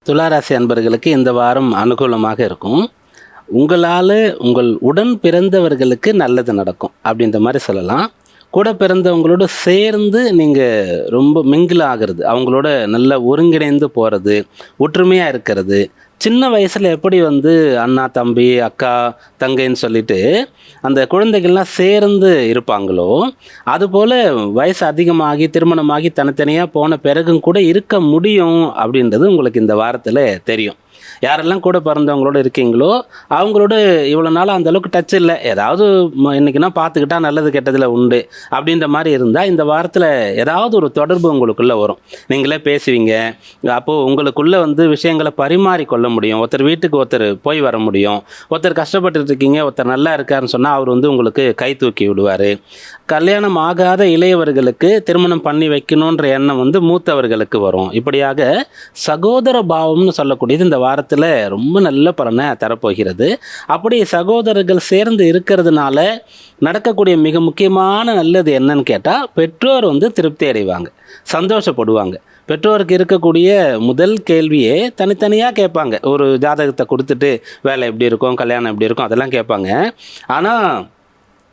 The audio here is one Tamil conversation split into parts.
துளாராசி அன்பர்களுக்கு இந்த வாரம் அனுகூலமாக இருக்கும். உங்களால் உங்கள் உடன் பிறந்தவர்களுக்கு நல்லது நடக்கும் அப்படின்ற மாதிரி சொல்லலாம். கூட பிறந்தவங்களோட சேர்ந்து நீங்கள் ரொம்ப மிங்கிள் ஆகிறது, அவங்களோட நல்லா ஒருங்கிணைந்து போகிறது, ஒற்றுமையாக இருக்கிறது. சின்ன வயசில் எப்படி அண்ணா தம்பி அக்கா தங்கைன்னு சொல்லிட்டு அந்த குழந்தைகள்லாம் சேர்ந்து இருப்பாங்களோ, அதுபோல் வயசு அதிகமாகி திருமணமாகி தனித்தனியாக போன பிறகும் கூட இருக்க முடியும் அப்படின்றது உங்களுக்கு இந்த வாரத்தில் தெரியும். யாரெல்லாம் கூட பிறந்தவங்களோட இருக்கீங்களோ அவங்களோட இவ்வளோ நாள் அந்த அளவுக்கு டச் இல்லை, ஏதாவது இன்னைக்குன்னா பார்த்துக்கிட்டா நல்லது கெட்டதில் உண்டு அப்படின்ற மாதிரி இருந்தால் இந்த வாரத்தில் ஏதாவது ஒரு தொடர்பு உங்களுக்குள்ளே வரும். நீங்களே பேசுவீங்க. அப்போது உங்களுக்குள்ளே விஷயங்களை பரிமாறிக்கொள்ள முடியும். ஒருத்தர் வீட்டுக்கு ஒருத்தர் போய் வர முடியும். ஒருத்தர் கஷ்டப்பட்டு இருக்கீங்க, ஒருத்தர் நல்லா இருக்காருன்னு சொன்னால் அவர் உங்களுக்கு கை தூக்கி விடுவார். கல்யாணம் ஆகாத இளையவர்களுக்கு திருமணம் பண்ணி வைக்கணுன்ற எண்ணம் மூத்தவர்களுக்கு வரும். இப்படியாக சகோதர பாவம்னு சொல்லக்கூடியது இந்த வாரத்தில் ரொம்ப நல்ல பலனை தரப்போகிறது. அப்படி சகோதரர்கள் சேர்ந்து இருக்கிறதுனால நடக்கக்கூடிய மிக முக்கியமான நல்லது என்னன்னு கேட்டால், பெற்றோர் திருப்தி அடைவாங்க, சந்தோஷப்படுவாங்க. பெற்றோருக்கு இருக்கக்கூடிய முதல் கேள்வியே தனித்தனியாக கேட்பாங்க. ஒரு ஜாதகத்தை கொடுத்துட்டு வேலை எப்படி இருக்கும், கல்யாணம் எப்படி இருக்கும் அதெல்லாம் கேட்பாங்க. ஆனால்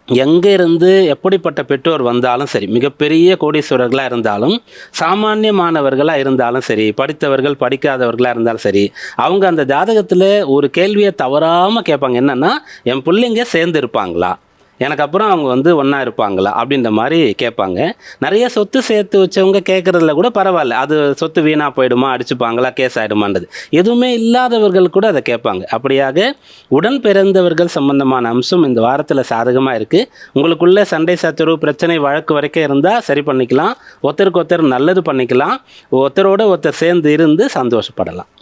எங்கே இருந்து எப்படிப்பட்ட பெற்றோர் வந்தாலும் சரி, மிகப்பெரிய கோடீஸ்வரர்களாக இருந்தாலும் சாமானியமானவர்களாக இருந்தாலும் சரி, படித்தவர்கள் படிக்காதவர்களாக இருந்தாலும் சரி, அவங்க அந்த ஜாதகத்தில் ஒரு கேள்வியை தவறாமல் கேட்பாங்க. என்னென்னா, என் பிள்ளைங்க சேர்ந்து இருப்பாங்களா, எனக்கு அப்புறம் அவங்க ஒன்றா இருப்பாங்களா அப்படின்ற மாதிரி கேட்பாங்க. நிறைய சொத்து சேர்த்து வச்சவங்க கேட்குறதுல கூட பரவாயில்ல, அது சொத்து வீணாக போயிடுமா, அடிச்சுப்பாங்களா, கேஸ் ஆகிடுமான்றது எதுவுமே இல்லாதவர்கள் கூட அதை கேட்பாங்க. அப்படியாக உடன் பிறந்தவர்கள் சம்பந்தமான அம்சம் இந்த வாரத்தில் சாதகமாக இருக்குது. உங்களுக்குள்ளே சண்டை சச்சரவு பிரச்சனை வழக்கு வரைக்கும் இருந்தால் சரி பண்ணிக்கலாம். ஒருத்தருக்கு ஒருத்தர் நல்லது பண்ணிக்கலாம். ஒருத்தரோட ஒருத்தர் சேர்ந்து இருந்து சந்தோஷப்படலாம்.